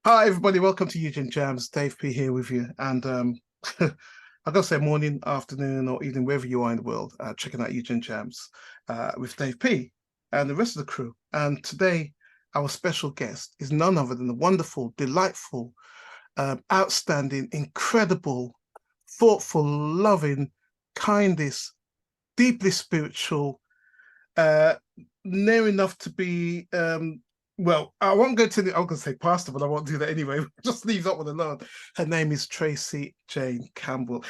Hi, everybody. Welcome to Eugene Jams. Dave P here with you. And I gotta say, morning, afternoon, or evening, wherever you are in the world, checking out Eugene Jams with Dave P and the rest of the crew. And today, our special guest is none other than the wonderful, delightful, outstanding, incredible, thoughtful, loving, kindest, deeply spiritual, uh, near enough to be well, I won't go to the, I'm going to say pastor, but I won't do that anyway. Just leave that one alone. Her name is Tracey Jane Campbell.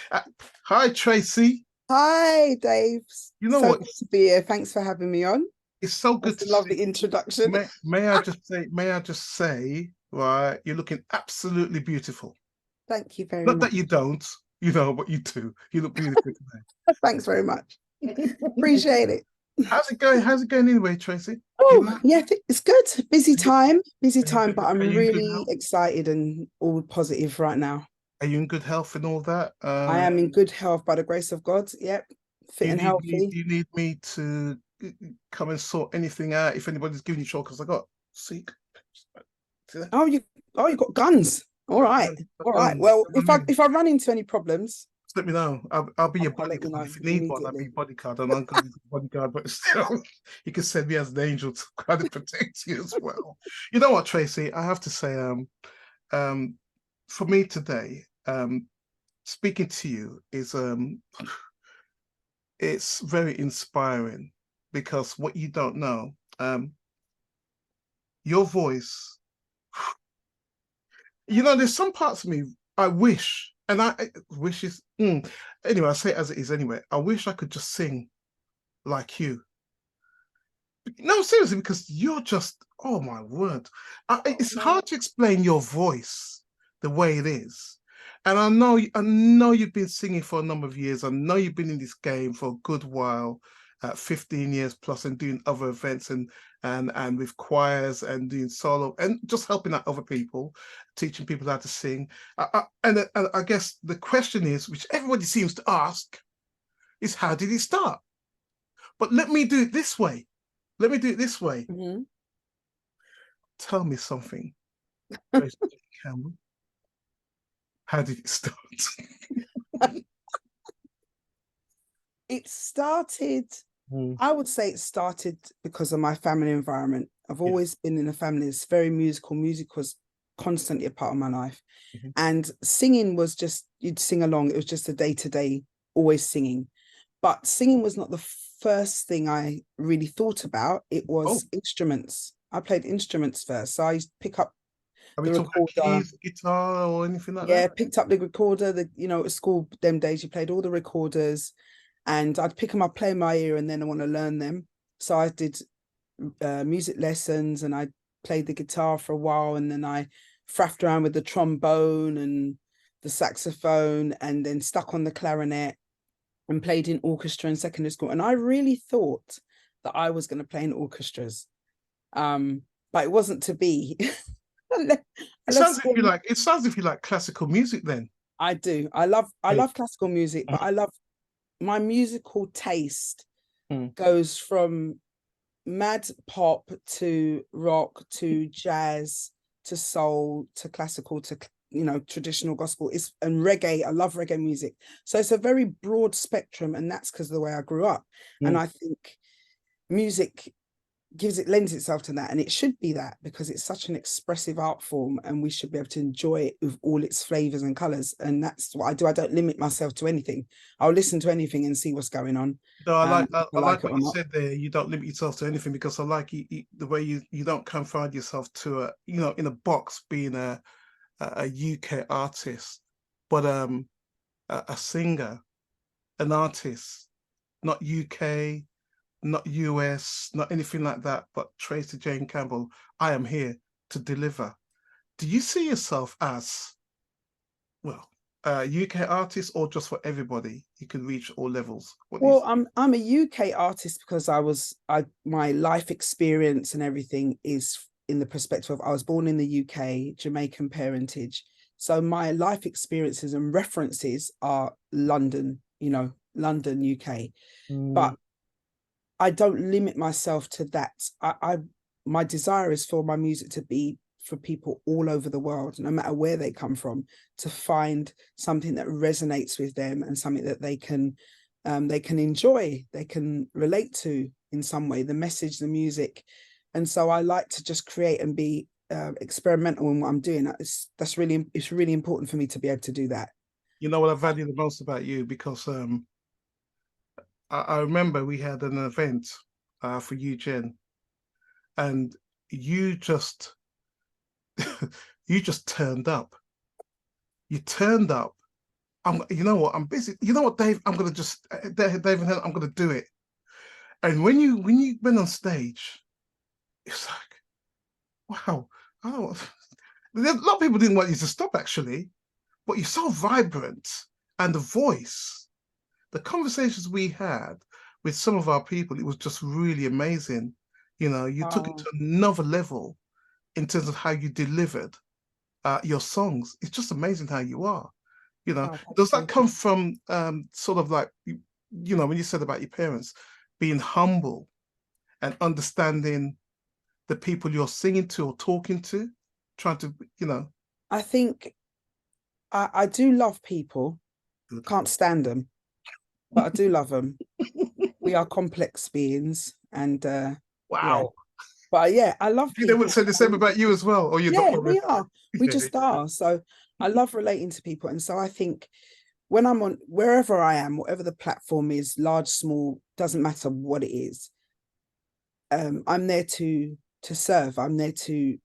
Hi, Tracey. Hi, Dave. You know So what? good to be here. Thanks for having me on. It's so good That's to a see. lovely introduction. May I just say, right, you're looking absolutely beautiful. Thank you very Not that much. you don't, but you do. You look beautiful Thanks very much. today. Appreciate it. How's it going? How's it going anyway, Tracey? You Oh, know, yeah, it's good. Busy time, but are I'm you in good really health? excited and all positive right now. Are you in good health and all that? I am in good health by the grace of God. Yep, Do fit you and need me? healthy. Do you need me to come and sort anything out if anybody's giving you trouble? Because I got sick. See that? Oh, you got guns. All right. Got All right. guns. Well, My name. if I run into any problems, Just let me know. I'll be your I'll let you bodyguard. know If you need one, I'll be immediately. bodyguard. And I'm going to be bodyguard, but still, you can send me as an angel to kind of protect you as well. You know what, Tracey? I have to say, um, for me today, speaking to you is it's very inspiring because what you don't know, your voice, there's some parts of me I wish, and I wish is anyway, I say it as it is anyway. I wish I could just sing like you. No, seriously, because you're just, oh my word. It's hard to explain your voice the way it is. And I know you've been singing for a number of years. I know you've been in this game for a good while, 15 years plus, and doing other events and with choirs and doing solo and just helping out other people, teaching people how to sing. And I guess the question is, which everybody seems to ask, is how did it start? But let me do it this way. Let me do it this way. Mhm. Tell me something, Tracy Campbell. How did it start? It started, Mm, I would say it started because of my family environment. I've yeah. always been in a family that's very musical. Music was constantly a part of my life. Mhm. And singing was just, you'd sing along. It was just a day-to-day, always singing. But singing was not the first thing I really thought about. It Oh, was instruments. I played instruments first. So I used to pick up are we the talking about recorder. keys, guitar, or anything like that? Yeah, picked up the recorder. At school them days, you played all the recorders and I'd pick them up, play my ear, and then I want to learn them. So I did music lessons and I played the guitar for a while, and then I faffed around with the trombone and the saxophone, and then stuck on the clarinet and played in orchestra in secondary school. And I really thought that I was going to play in orchestras, but it wasn't to be. I left school. It sounds if you like classical music then. I do. I Hey. love classical music, but Mm, I love my musical taste mm. goes from mad pop to rock to jazz to soul to classical to traditional gospel and reggae. I love reggae music, so it's a very broad spectrum, and that's because of the way I grew up. And Mm. I think music lends itself to that, and it should be that because it's such an expressive art form, and we should be able to enjoy it with all its flavors and colors. And that's what I do. I don't limit myself to anything. I'll listen to anything and see what's going on, No, if I I like like it what or you not. said there. You don't limit yourself to anything because I like the way you don't confine yourself to in a box being a UK artist, but a singer, an artist, not UK, not US, not anything like that, but Tracey Jane Campbell, I am here to deliver. Do you see yourself as, well, a UK artist or just for everybody? You can reach all levels. What do you Well, think? I'm a UK artist because I my life experience and everything is in the perspective of I was born in the UK, Jamaican parentage. So my life experiences and references are London, London, UK. Mm, But I don't limit myself to that. I My desire is for my music to be for people all over the world, no matter where they come from, to find something that resonates with them and something that they can enjoy, they can relate to in some way, the message, the music. And so I like to just create and be experimental in what I'm doing. It's really important for me to be able to do that. You know what I value the most about you? Because I remember we had an event for you, Jen, and you just you just turned up. You turned up. You know what? I'm busy. You know what, Dave? I'm gonna just Dave and Helen, I'm gonna do it. And when you went on stage, it's like, wow. Oh, a lot of people didn't want you to stop actually, but you're so vibrant, and the voice, the conversations we had with some of our people, it was just really amazing. You know, you took it to another level in terms of how you delivered your songs. It's just amazing how you are. You know, does that come from sort of like, you know, when you said about your parents being humble and understanding the people you're singing to or talking to, trying to, you know? I think I do love people. Good. Can't stand them, but I do love them. We are complex beings, and Wow. Yeah. But yeah, I love people. They would say the same about you as well, or you're Yeah, not. we are. We just are. So I love relating to people. And so I think when I'm on wherever I am, whatever the platform is, large, small, doesn't matter what it is, I'm there to serve. I'm there to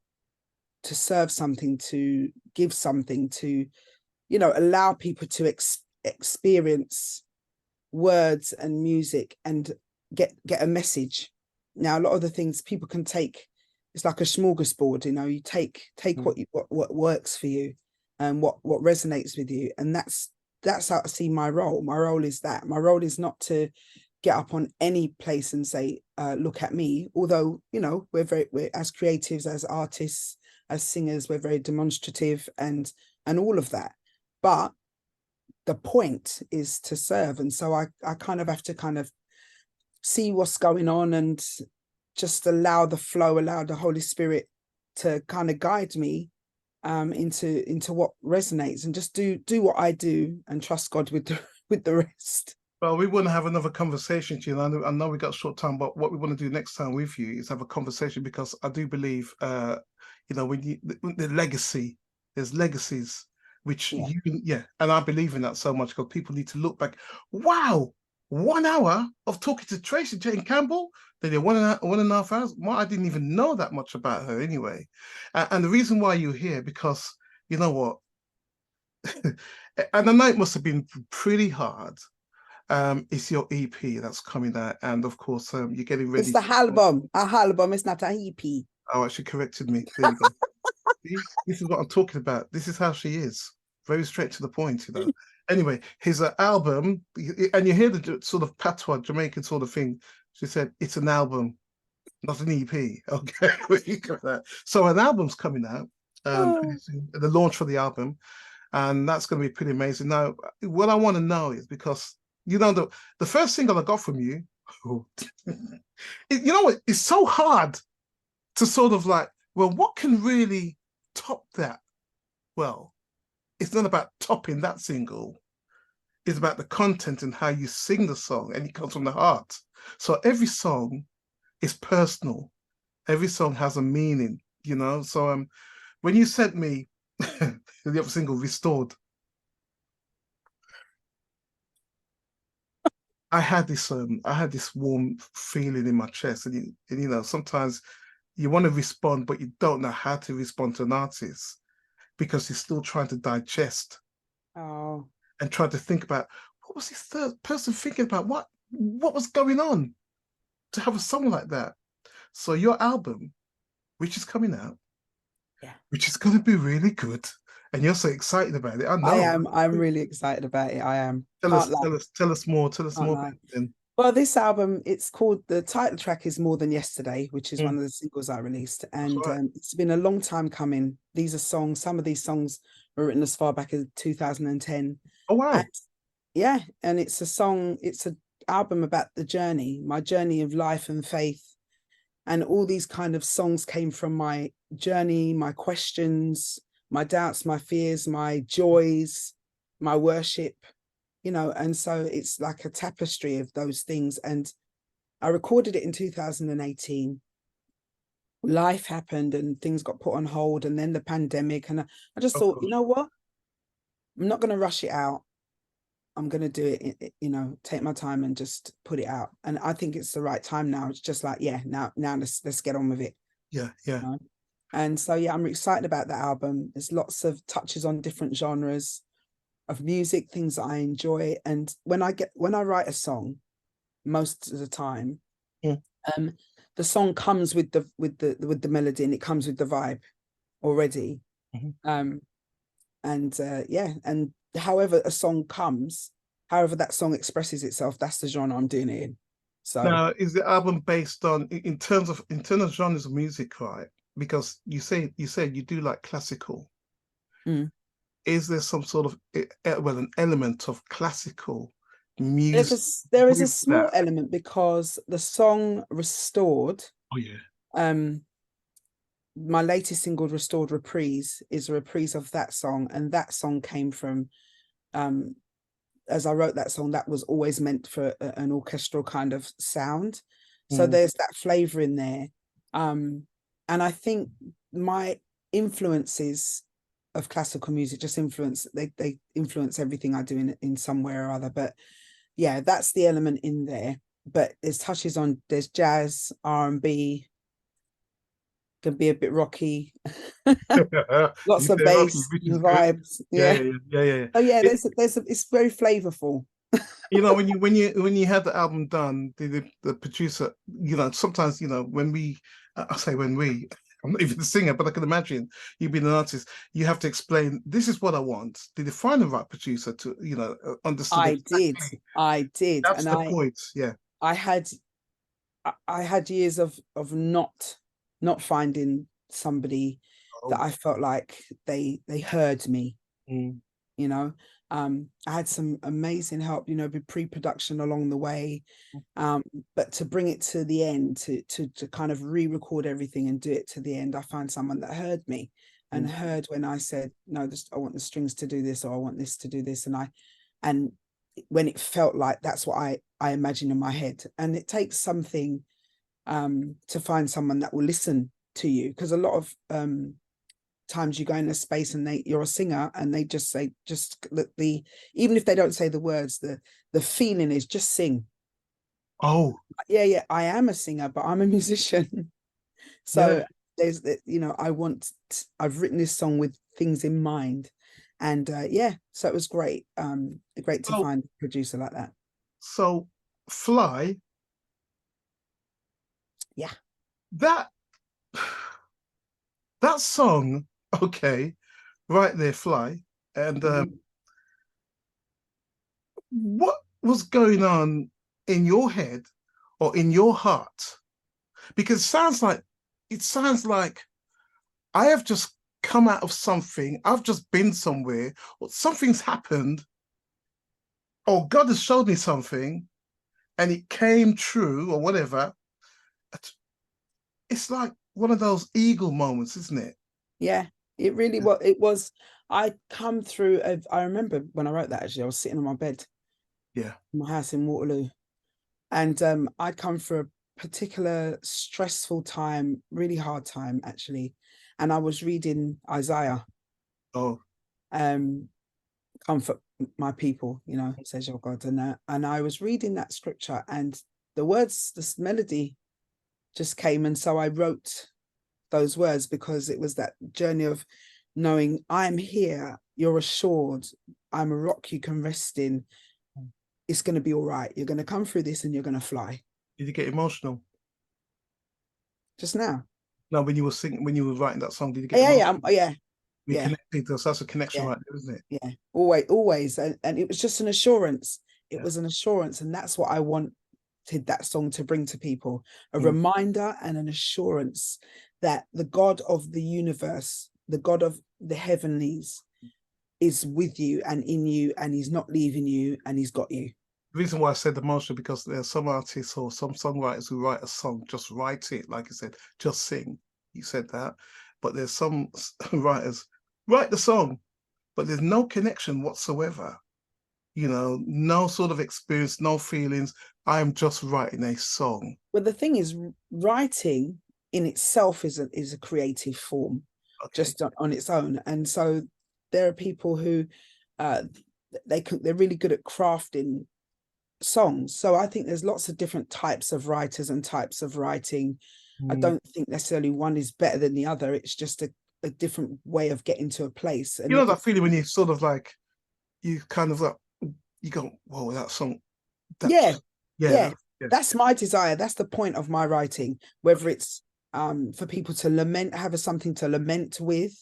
serve something, to give something, to, you know, allow people to experience words and music and get a message. Now, a lot of the things people can take, it's like a smorgasbord, you know, you take what works for you and what resonates with you. And that's how I see my role. My role is that. My role is not to get up on any place and say, look at me. Although, you know, we're as creatives, as artists, as singers, we're very demonstrative and all of that. But the point is to serve. And so I kind of have to kind of see what's going on and just allow the flow, allow the Holy Spirit to kind of guide me into what resonates, and just do what I do and trust God with the rest. Well, we want to have another conversation, you know. I know we got short time, but what we want to do next time with you is have a conversation, because I do believe, you know, when the legacy, there's legacies which and I believe in that so much, because people need to look back. Wow, 1 hour of talking to Tracey Jane Campbel. Then 1.5 hours. Well, I didn't even know that much about her anyway. And the reason why you're here, because you know what, and I know it must have been pretty hard. It's your EP that's coming out, and of course, you're getting ready. It's the album. A album. It's not an EP. Oh, she corrected me. There you go. This is what I'm talking about. This is how she is. Very straight to the point, you know. Anyway, his album, and you hear the sort of patois Jamaican sort of thing. She said it's an album, not an EP. Okay, you got that. So an album's coming out. Pretty soon, the launch for the album, and that's going to be pretty amazing. Now, what I want to know is, because you know the first single I got from you, you know what? It's so hard to sort of like, well, what can really top that? Well, it's not about topping that single. It's about the content and how you sing the song, and it comes from the heart. So every song is personal. Every song has a meaning, you know. So when you sent me the other single, Restored, I had this warm feeling in my chest, and you know, sometimes you want to respond, but you don't know how to respond to an artist, because you're still trying to digest and try to think about what was this third person thinking about, what was going on to have a song like that. So your album, which is coming out, which is going to be really good, and you're so excited about it. I know. I'm really excited about it. I am. Tell us more. Tell us more about it then. Well, this album, it's called, the title track is More Than Yesterday, which is one of the singles I released. And it's been a long time coming. These are songs, some of these songs were written as far back as 2010. Oh, wow. And it's an album about the journey, my journey of life and faith. And all these kind of songs came from my journey, my questions, my doubts, my fears, my joys, my worship, you know. And so it's like a tapestry of those things. And I recorded it in 2018. Life happened and things got put on hold, and then the pandemic. And I just Of thought, you course. know what? I'm not going to rush it out. I'm going to do it, you know, take my time and just put it out. And I think it's the right time now. It's just like, yeah, now let's get on with it. Yeah, yeah. You know? And so, yeah, I'm excited about the album. There's lots of touches on different genres of music, things that I enjoy. And when I write a song, most of the time, Mm. the song comes with the melody, and it comes with the vibe already. Mm-hmm. Yeah, and however a song comes, however that song expresses itself, that's the genre I'm doing it in. So Now, is the album based on in terms of genres of music, right? Because you said you do like classical. mm. Is there some sort of well, an element of classical there's music there is a with small that? element, because the song Restored, Oh yeah. um my latest single, Restored Reprise, is a reprise of that song. And that song came from, as I wrote that song, that was always meant for an orchestral kind of sound. So Mm. there's that flavor in there. And I think my influences of classical music just they influence everything I do in some way or other. But yeah, that's the element in there. But there's jazz, R&B, can be a bit rocky, lots You of say Rocky, bass which is and good. vibes. Yeah, Yeah. yeah, yeah, yeah, yeah. Oh yeah, It, it's very flavorful. you know, when you had the album done, the producer, you know, sometimes, you know, when we, I say when we, I'm not even a singer, but I can imagine you being an artist, you have to explain, this is what I want. Did you find the right producer to, you know, understood exactly? I did, That's and the point. Yeah. I had I had years of not finding somebody that Oh. I felt like they heard me, Mm. you know. I had some amazing help, you know, with pre-production along the way. But to bring it to the end, to kind of re-record everything and do it to the end, I found someone that heard me and Mm. heard when I said, no, I want the strings to do this, or I want this to do this. And when it felt like that's what I imagine in my head. And it takes something to find someone that will listen to you, because a lot of times you go in a space and you're a singer and they just say, just the even if they don't say the words, the feeling is just sing. Oh, Yeah, I am a singer, but I'm a musician. yeah. So there's that, you know, I've written this song with things in mind. And yeah, so it was great to So, find a producer like that. so Fly, Yeah. that that song, okay, right there, Fly. And Mhm. what was going on in your head or in your heart? Because it sounds like I have just come out of something, I've just been somewhere, or something's happened, or God has showed me something and it came true, or whatever. It's like one of those eagle moments, isn't it? Yeah, it really was. It was. I come through. I remember when I wrote that. Actually, I was sitting on my bed Yeah. in my house in Waterloo, and I'd come through a particular stressful time, really hard time actually, and I was reading Isaiah, Oh, um, comfort my people, you know, says your God, and I was reading that scripture, and the words, this melody, just came, and so I wrote those words, because it was that journey of knowing I'm here, you're assured, I'm a rock you can rest in, it's going to be all right, you're going to come through this and you're going to fly. did you get emotional? Just now. No, when you were singing, when you were writing that song, did you get Yeah, emotional? yeah, yeah, We yeah, connected. That's a connection yeah, right there, isn't it? yeah, always. And it was just an assurance. It Yeah. was an assurance, and that's what I wanted that song to bring to people, a Mm. reminder and an assurance that the God of the universe, the God of the heavenlies, is with you and in you, and he's not leaving you, and he's got you. The reason why I said emotional, because there are some artists or some songwriters who write a song, just write it, like you said, just sing. You said that. But there's some writers write the song, but there's no connection whatsoever. No sort of experience, no feelings. I'm just writing a song. Well, the thing is, writing in itself is a creative form, Okay. just on its own. And so there are people who they're really good at crafting songs. So I think there's lots of different types of writers and types of writing. I don't think necessarily one is better than the other. It's just a different way of getting to a place. And That feeling when you sort of like, you kind of like, you go, whoa, that song. Yeah. Yeah. That's my desire. That's the point of my writing, whether it's for people to lament, have something to lament with,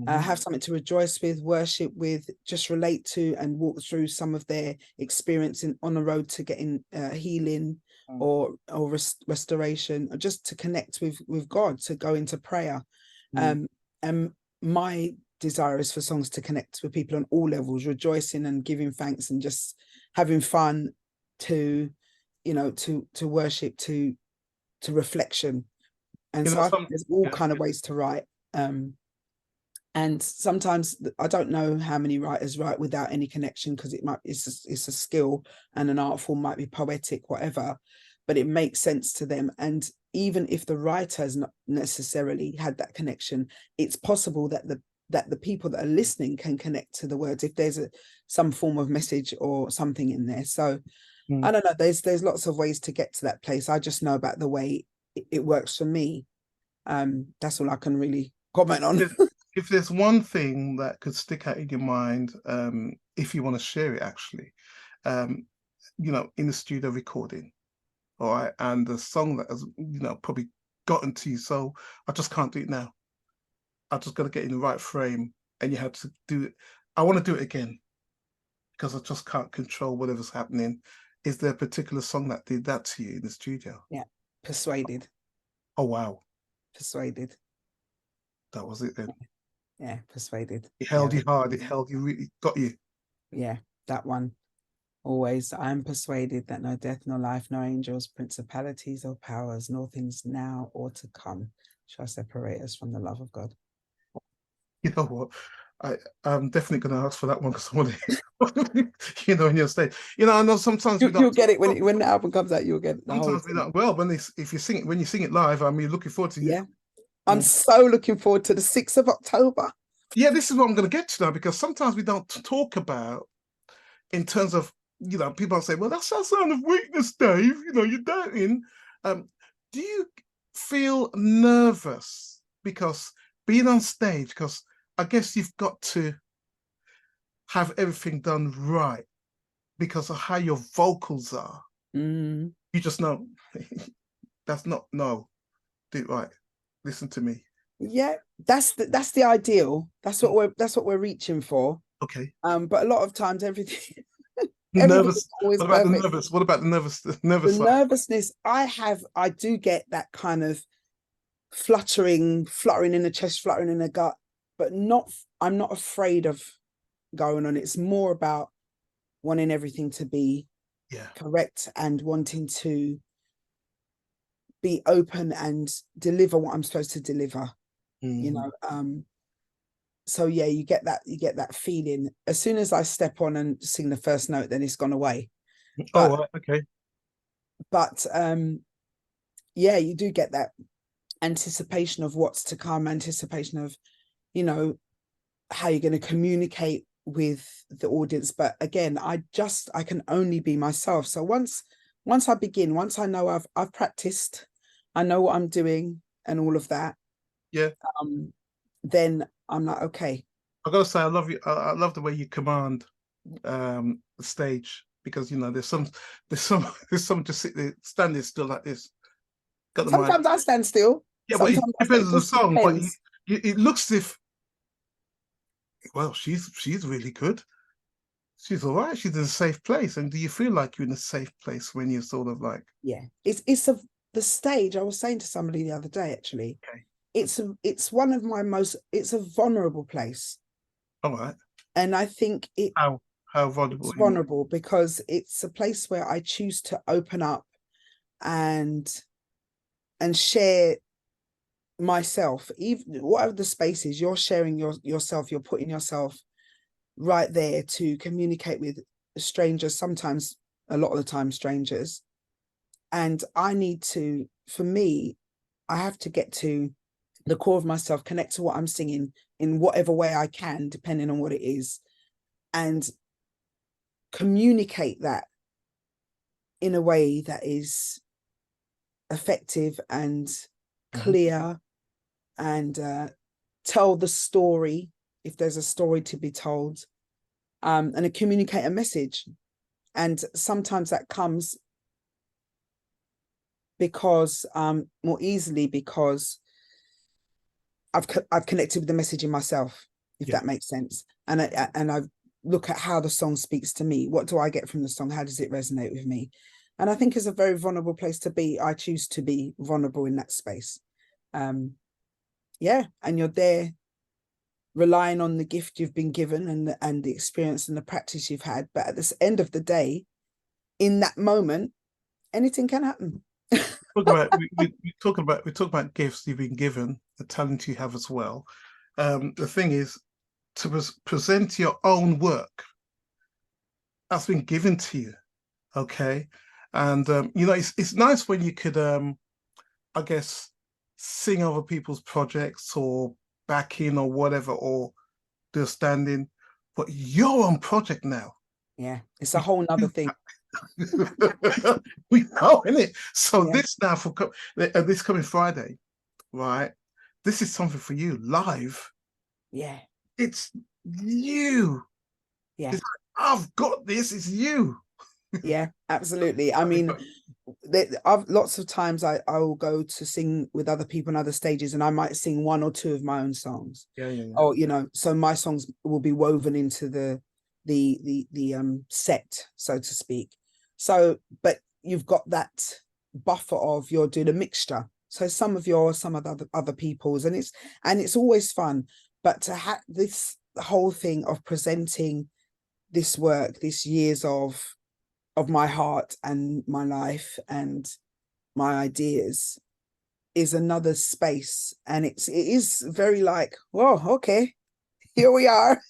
have something to rejoice with, worship with, just relate to and walk through some of their experience on the road to getting healing or restoration, or just to connect with God, to go into prayer. And my desire is for songs to connect with people on all levels, rejoicing and giving thanks and just having fun, to worship, to reflection. And so I think there's all kind of ways to write. And sometimes I don't know how many writers write without any connection, because it's a skill, and an art form might be poetic, whatever, but it makes sense to them. And even if the writer has not necessarily had that connection, it's possible that the people that are listening can connect to the words if there's some form of message or something in there. So I don't know, there's lots of ways to get to that place. I just know about the way it works for me. That's all I can really comment on. If there's one thing that could stick out in your mind, if you want to share it, actually, in the studio recording, all right, and the song that has, probably gotten to you, so I just can't do it now. I just got to get in the right frame, and you had to do it. I want to do it again because I just can't control whatever's happening. Is there a particular song that did that to you in the studio? Yeah, Persuaded. Oh, wow. Persuaded. That was it then. Yeah, Persuaded. It held you hard. It held you, really got you. Yeah, that one. Always, I am persuaded that no death, nor life, no angels, principalities or powers, nor things now or to come shall separate us from the love of God. You know what? I'm definitely going to ask for that one because I want to, in your state. I know sometimes You'll get it when the album comes out. You'll get it. Sometimes we don't. Well, when you sing it live, I mean, looking forward to it. Yeah, I'm so looking forward to the 6th of October. Yeah, this is what I'm going to get to now, because sometimes we don't talk about in terms of, people say, well, that's a sign of weakness, Dave. You're doubting. Do you feel nervous because being on stage? Because I guess you've got to have everything done right because of how your vocals are. You just know that's not, no, do it right. Listen to me. Yeah, that's the ideal. That's what we're reaching for. Okay. But a lot of times everything Nervous. What about the nervous? What about the nervous? The nervousness I do get that kind of fluttering in the chest, fluttering in the gut, but I'm not afraid of going on. It's more about wanting everything to be correct and wanting to be open and deliver what I'm supposed to deliver. So yeah, you get that feeling as soon as I step on and sing the first note, then it's gone away. Okay. But yeah, you do get that anticipation of what's to come, anticipation of how you're going to communicate with the audience. But again, I can only be myself. So once I begin, once I know I've practiced, I know what I'm doing and all of that, then I'm like, okay. I gotta say, I love you. I love the way you command the stage, because there's some just sit there, standing still like this. Sometimes I stand still. Yeah, but it depends on the song. But it looks as if, well, she's really good. She's all right. She's in a safe place. And do you feel like you're in a safe place when you're sort of like? Yeah, the stage. I was saying to somebody the other day, actually. Okay. It's one of my most. It's a vulnerable place. All right. And I think it. How? How vulnerable. It's vulnerable because it's a place where I choose to open up and share myself. Even whatever the space is, you're sharing yourself, you're putting yourself right there to communicate with strangers, sometimes, a lot of the time, strangers. And I need to, for me, I have to get to the core of myself, connect to what I'm singing in whatever way I can, depending on what it is, and communicate that in a way that is effective and clear, and tell the story if there's a story to be told, and communicate a message. And sometimes that comes because more easily because I've connected with the message in myself, if that makes sense. And I look at how the song speaks to me. What do I get from the song? How does it resonate with me? And I think it's a very vulnerable place to be. I choose to be vulnerable in that space. And you're there relying on the gift you've been given and the experience and the practice you've had. But at the end of the day, in that moment, anything can happen. We talk about gifts you've been given, the talent you have as well. The thing is, to present your own work that's been given to you, okay? And it's nice when you could, I guess, sing other people's projects or back in or whatever, or do a stand-in, but your own project now. Yeah, it's a whole nother thing. We know, innit? So this now for this coming Friday, right? This is something for you live. Yeah, it's you. Yeah, it's like, I've got this. It's you. Yeah, absolutely. I mean, lots of times I will go to sing with other people on other stages, and I might sing one or two of my own songs. Yeah. Or so my songs will be woven into the set, so to speak. So, but you've got that buffer of you're doing a mixture. So some of the other people's, and it's always fun. But to have this whole thing of presenting this work, this years of my heart and my life and my ideas, is another space. And it is very like, whoa, okay, here we are.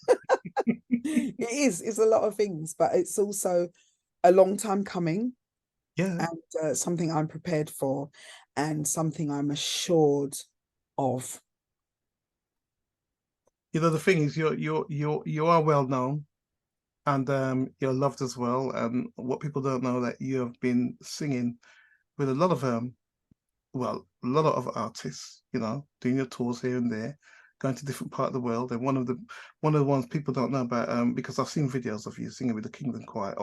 It's a lot of things, but it's also a long time coming. Yeah. And something I'm prepared for, and something I'm assured of. The thing is, you are well known, and you're loved as well. And what people don't know, that you have been singing with a lot of a lot of other artists, doing your tours here and there, going to different part of the world. And one of the ones people don't know about, because I've seen videos of you singing with the Kingdom Choir,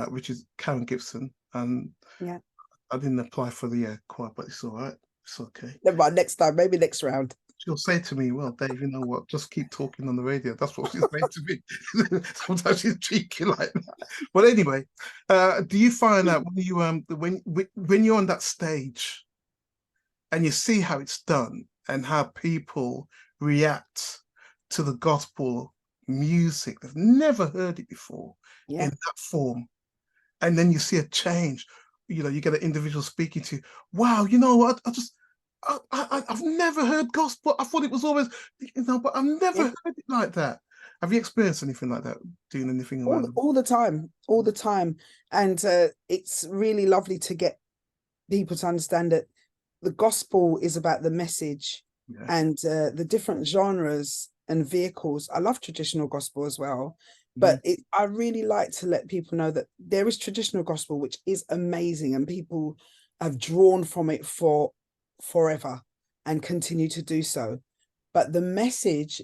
which is Karen Gibson. And yeah, I didn't apply for the choir, but it's all right. It's okay. Never mind, next time, maybe next round. She'll say to me, "Well, Dave, you know what? Just keep talking on the radio." That's what she's saying to me. Sometimes she's cheeky like that. But anyway, do you find that when you when you're on that stage and you see how it's done and how people react to the gospel music, they've never heard it before in that form, and then you see a change, you get an individual speaking to you, wow, what, I've never heard gospel. I thought it was always, but I've never heard it like that. Have you experienced anything like that, doing anything around all the time. And it's really lovely to get people to understand that the gospel is about the message, and the different genres and vehicles. I love traditional gospel as well, but I really like to let people know that there is traditional gospel, which is amazing, and people have drawn from it for forever and continue to do so. But the message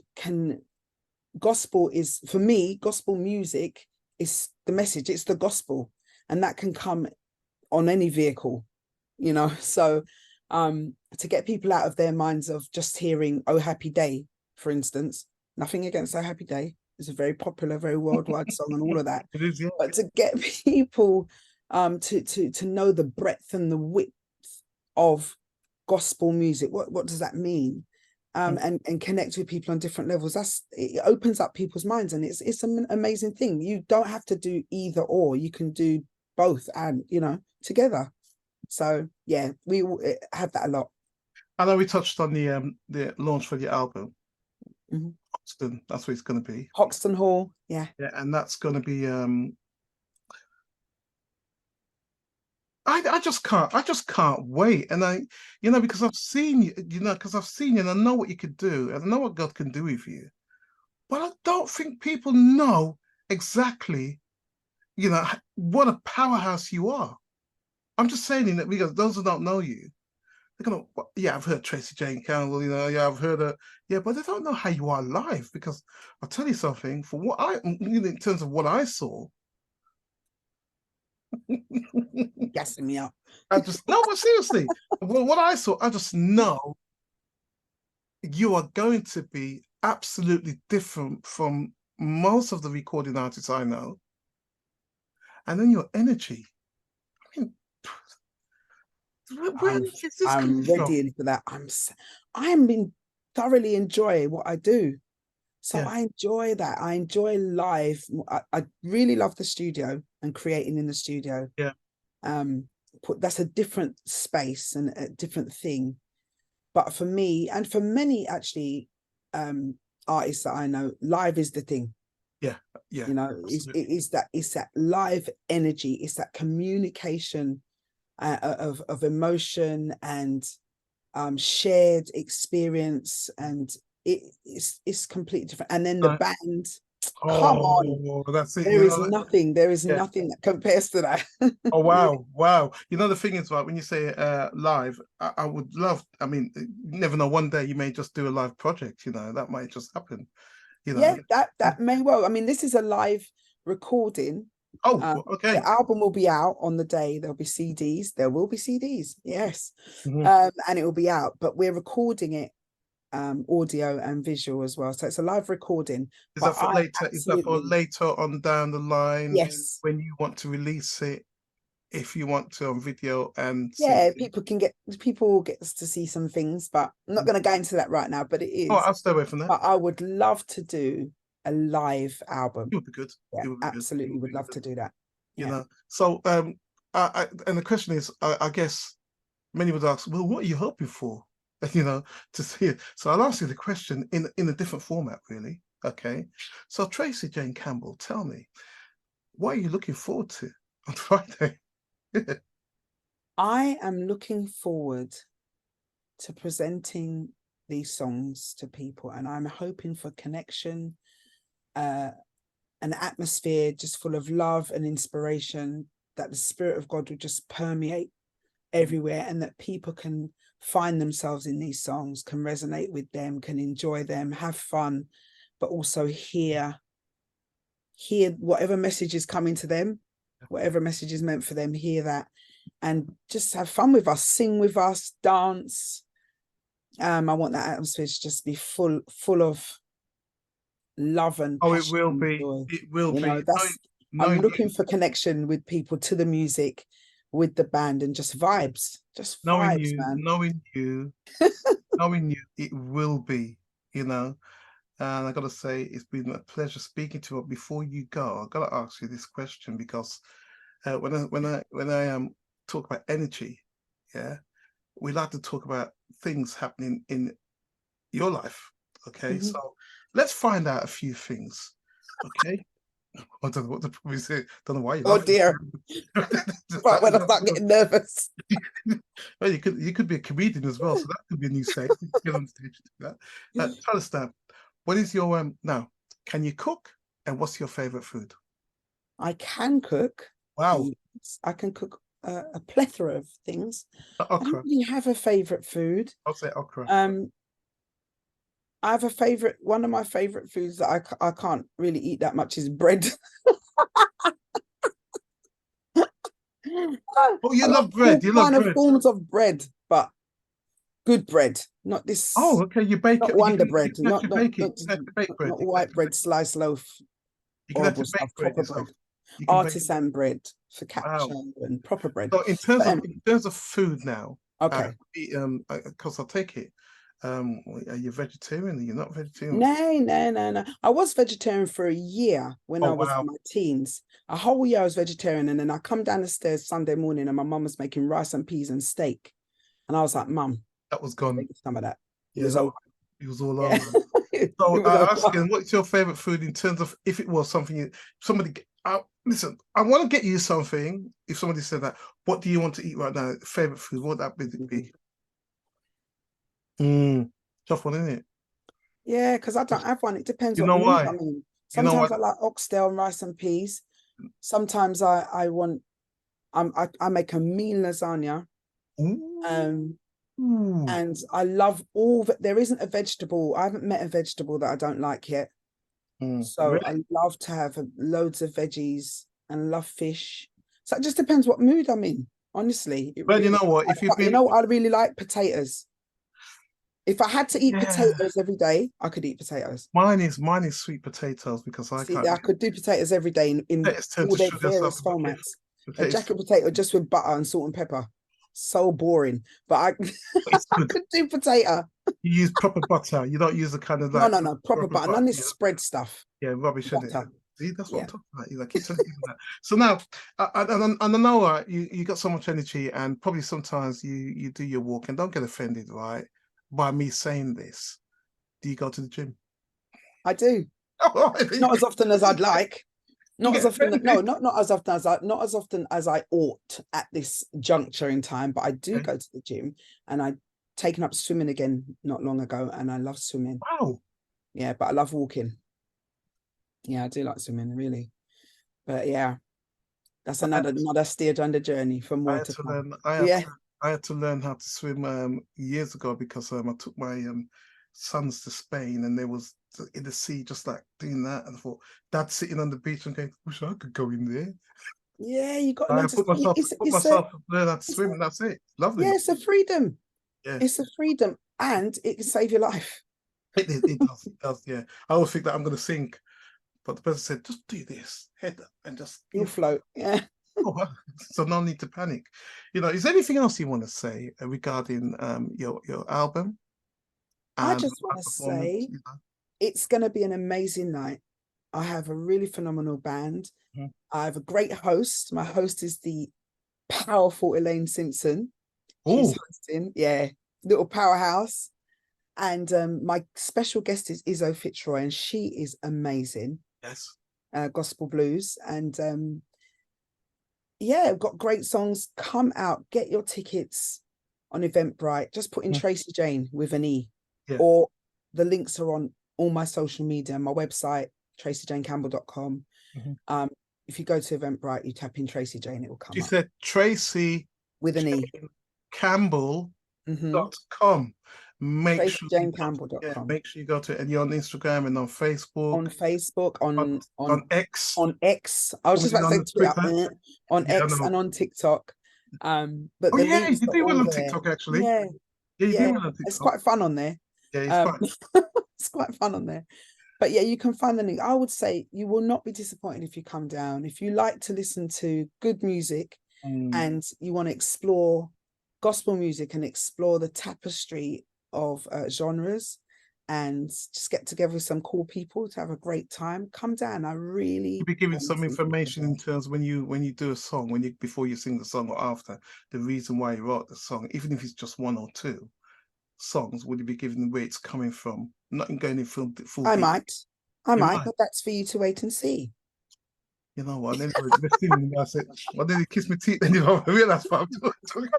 gospel is, for me, gospel music is the message, it's the gospel, and that can come on any vehicle, so to get people out of their minds of just hearing "Oh Happy Day," for instance. Nothing against "Oh Happy Day," it's a very popular, very worldwide song and all of that. It is, yeah. But to get people to know the breadth and the width of gospel music, what does that mean? and connect with people on different levels. It opens up people's minds, and it's an amazing thing. You don't have to do either or. You can do both, and together. So yeah, we have that a lot. I know we touched on the launch for the album. Mm-hmm. Hoxton, that's what it's going to be. Hoxton Hall, yeah. And that's going to be. I just can't wait, and because I've seen you, and I know what you could do, and I know what God can do with you, but I don't think people know exactly, what a powerhouse you are. I'm just saying that because those who don't know you, they're gonna, yeah, I've heard Tracey Jane Campbell, yeah, I've heard her, yeah, but they don't know how you are live, because I'll tell you something, for what in terms of what I saw. Gassing me up. But seriously, what I saw, I just know you are going to be absolutely different from most of the recording artists I know. And then your energy. I mean, where is this I'm ready for that. I'm been thoroughly enjoy what I do. So yeah. I enjoy that. I enjoy live. I really love the studio and creating in the studio. Yeah. That's a different space and a different thing. But for me, and for many actually artists that I know, live is the thing. Yeah. Yeah. It's that live energy. It's that communication of emotion and shared experience, and it's completely different. And then the band, come on, that's it. There is nothing that compares to that. Oh wow. The thing is, right, when you say live, I would love, I mean, you never know, one day you may just do a live project, that might just happen. Yeah, that may well. I mean, this is a live recording. Oh, okay. The album will be out on the day. There'll be CDs. There will be CDs, yes. Mm-hmm. And it will be out, but we're recording it audio and visual as well. So it's a live recording. Is that for later? Is that for later on down the line? Yes. When you want to release it, if you want to on video and yeah, people gets to see some things, but I'm not going to go into that right now. But it is. Oh, I'll stay away from that. But I would love to do a live album. It would be good. Yeah, absolutely would love to do that. So and the question is, I guess many would ask, well, what are you hoping for? To see it. So I'll ask you the question in a different format, really. Okay. So Tracey Jane Campbell, tell me, what are you looking forward to on Friday? I am looking forward to presenting these songs to people, and I'm hoping for connection, an atmosphere just full of love and inspiration, that the Spirit of God will just permeate everywhere, and that people can find themselves in these songs, can resonate with them, can enjoy them, have fun, but also hear whatever message is coming to them, whatever message is meant for them, hear that, and just have fun with us, sing with us, dance. I want that atmosphere to just be full of love and passion. It will be. It will be. I'm looking for connection with people, to the music, with the band, and just vibes. Just vibes, man. Knowing you, it will be, And I gotta say, it's been a pleasure speaking to you. Before you go, I gotta ask you this question, because when I talk about energy, we like to talk about things happening in your life. Okay, mm-hmm. So let's find out a few things. Okay. I don't know what to probably say. Don't know why you. Oh dear! Right when I start getting nervous. Well, you could be a comedian as well, so that could be a new stage. Get on stage to do that. Tell us that. What is your now? Can you cook? And what's your favorite food? I can cook. Wow! I can cook a plethora of things. Okra. I don't really have a favorite food. I'll say okra. I have a favorite. One of my favorite foods that I can't really eat that much is bread. Oh, you love bread. You love bread. Forms of bread, but good bread, not this. Oh, okay. You bake it. Wonder bread, not white bread, sliced loaf. You can actually bake bread yourself. Artisan bread, focaccia, and proper bread. So in terms of food now, okay. Because I'll take it. Are you vegetarian? Are you not vegetarian? No. I was vegetarian for a year when I Oh was in wow, my teens. A whole year I was vegetarian, and then I come down the stairs Sunday morning, and my mum was making rice and peas and steak, and I was like, "Mum, that was I'm gone. taking some of that." It Yeah, was over. it was all Yeah, over. it So was over. asking, what's your favorite food in terms of if it was something somebody? Listen, I want to get you something. If somebody said that, what do you want to eat right now? Favorite food? What would that be? Tough one, isn't it? Yeah, because I don't have one. It depends You what know mood why? I'm in. You know Sometimes what? I like oxtail and rice and peas. Sometimes I want I make a mean lasagna. Um, Ooh. and I love all that. There isn't a vegetable. I haven't met a vegetable that I don't like yet. So I Really? love to have loads of veggies and love fish. So it just depends what mood I'm in. Honestly, it But you know really. what? If you've You been, know what I really like? Potatoes. If I had to eat yeah, potatoes every day, I could eat potatoes. mine is sweet potatoes because I See, can't. I could do potatoes every day in Potatoes tend all to their sugar various something, but yeah, formats. A potatoes, jacket potato just with butter and salt and pepper. So boring. But I, it's I good. could do potato. You use proper butter. You don't use the kind of like No. Proper rubber butter. butter. None of this Yeah, spread stuff. yeah, rubbish, isn't it? Butter. See, that's what I'm Yeah. talking about. You keep telling people that. So now, I know you got so much energy, and probably sometimes you do your walk, and don't get offended, right, by me saying this. Do you go to the gym? I do. Oh, Not as often as I'd like. you Not as get often. offended. No, not as often as not as often as I ought at this juncture in time. But I do Okay. go to the gym, and I taken up swimming again not long ago, and I love swimming. Wow. Yeah, but I love walking. Yeah, I do like swimming, really. But yeah, that's another stage on the journey for I more had to to come. learn. Yeah. I had to learn how to swim years ago because I took my sons to Spain and they was in the sea just like doing that, and I thought Dad's sitting on the beach and going, "Wish I could go in there." Yeah, you got to I learn to put swim. myself to learn how to It's swim, a and that's it. Lovely. yeah, it's a freedom. Yeah, It's a freedom, and it can save your life. it does. It does. Yeah, I always think that I'm going to sink, but the person said, "Just do this, head up, and just You'll float. Yeah. oh, wow. So no need to panic." Is there anything else you want to say regarding your album I and just my want to performance? say it's going to be an amazing night. I have a really phenomenal band. Mhm. I have a great host. My host is the powerful Elaine Simpson. She's Oh, hosting, yeah, little powerhouse. And my special guest is Izo FitzRoy, and she is amazing. yes. Gospel blues. And yeah, we've got great songs. Come out, get your tickets on Eventbrite. Just put in Mhm. Tracey Jane with an E, Yeah. or the links are on all my social media, my website, traceyjanecampbell.com. Mhm. If you go to Eventbrite, you tap in Tracey Jane, it will She come up said Tracey with an E. Jane Campbell Mm-hmm. dot com. Make sure you go to, yeah, TraceyJaneCampbell.com. make sure you go to, and you're on Instagram and on Facebook, On Facebook, on on X, on X. I was was just it about to say on Twitter, Twitter? on Yeah, I X know. and on TikTok. But Oh the yeah, links you are do well all on there. TikTok actually. Yeah, Yeah, you do yeah. well on It's TikTok. quite fun on there. Yeah, it's Um, quite. it's quite fun on there. But yeah, you can find the link. I would say you will not be disappointed if you come down. If you like to listen to good music and you want to explore gospel music and explore the tapestry of genres and just get together with some cool people to have a great time, come down. I You'll really be giving want some you to come information in down. terms when you do a song, when you before you sing the song or after, the reason why you wrote the song, even if it's just one or two songs, would you be giving where it's coming from? Not in going in full I deep. might, I You might, might. but that's for you to wait and see. You know what? Anyway, let's see. I said, well, then he kissed my teeth, and I realized what I'm doing.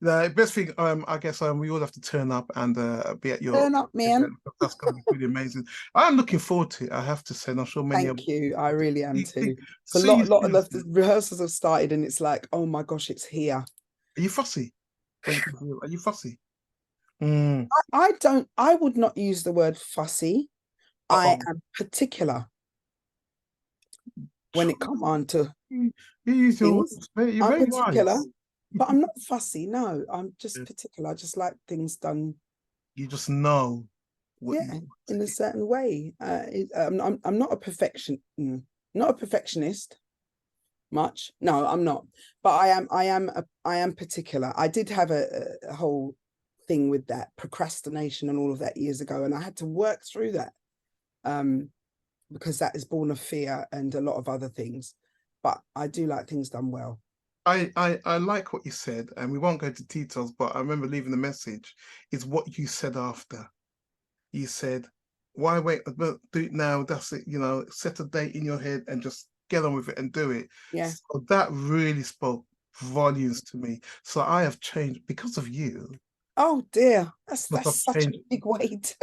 The best thing, I guess, we all have to turn up and be at your Turn up, man. event. That's going to be really amazing. I'm looking forward to it. I have to say, and I'm sure many of Thank you. I really am you too. It's a see you lot of soon. the rehearsals have started, and it's like, oh my gosh, it's here. Are you fussy? Are you fussy? Mm. I would not use the word fussy. I Uh-oh. am particular when it comes on to You use your things. words, mate. You're I'm very particular, wise. but I'm not fussy. No, I'm just Yeah. particular. I just like things done, You just know what you yeah, want to in a hear. certain way. I'm not a not a perfectionist much. No, I'm not. But I am particular. I did have a whole thing with that procrastination and all of that years ago, and I had to work through that, because that is born of fear and a lot of other things. But I do like things done well. I like what you said, and we won't go into details, but I remember leaving the message is what you said after. You said, why wait, do it now, that's it, you know, set a date in your head and just get on with it and do it. Yeah. So that really spoke volumes to me. So I have changed because of you. Oh dear, that's Because I've such a changed, big weight.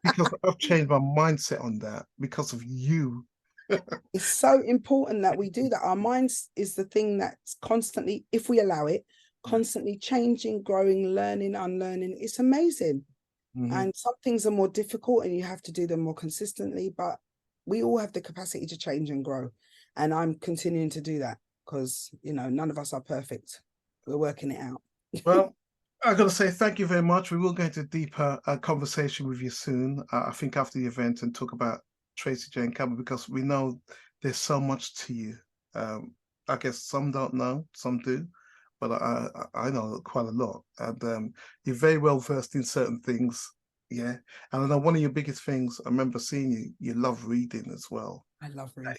because I've changed my mindset on that because of you. It's so important that we do that. Our minds is the thing that's constantly, if we allow it, constantly changing, growing, learning, unlearning. It's amazing. And some things are more difficult and you have to do them more consistently, but we all have the capacity to change and grow. And I'm continuing to do that because, you know, none of us are perfect. We're working it out. Well, I got to say thank you very much. We will go into deeper conversation with you soon. I think after the event, and talk about Tracey Jane Campbell, because we know there's so much to you. I guess some don't know, some do, but I know quite a lot. And you're very well versed in certain things. Yeah. And I know one of your biggest things, I remember seeing you love reading as well. I love reading.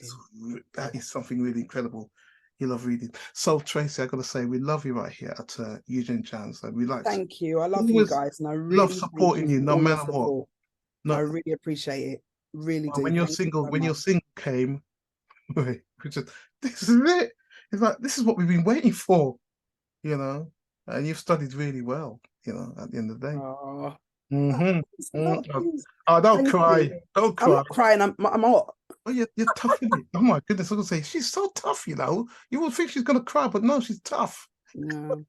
That is something really incredible. You love reading. So Tracey, I got to say, we love you right here at Eugene Chance, and we like to Thank you. I love you always guys, and I love really thank supporting you you for no all your matter what. support. No, I really appreciate it. Really do. when your Thank you single, so when your much. single came, we just, this is it. It's like this is what we've been waiting for, you know. And you've studied really well, you know. At the end of the day. Oh, Mm-hmm. please. Oh, don't Thank cry. you. Don't I'm cry. not crying. I'm hot. Oh, you're tough, isn't it? Oh my goodness, I was gonna say she's so tough, you know. You would think she's gonna cry, but no, she's tough. No,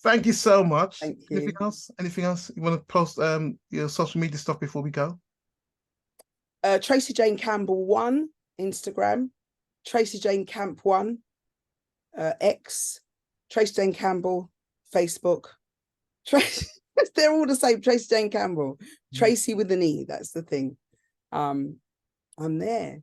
Thank you so much. thank Anything you. else? Anything else you want to post your social media stuff before we go? Tracey Jane Campbell 1 Instagram, Tracey Jane Camp 1 X, Tracey Jane Campbell Facebook. Tracy, they're all the same. Tracey Jane Campbell, Tracy with an E. That's the thing. I'm there.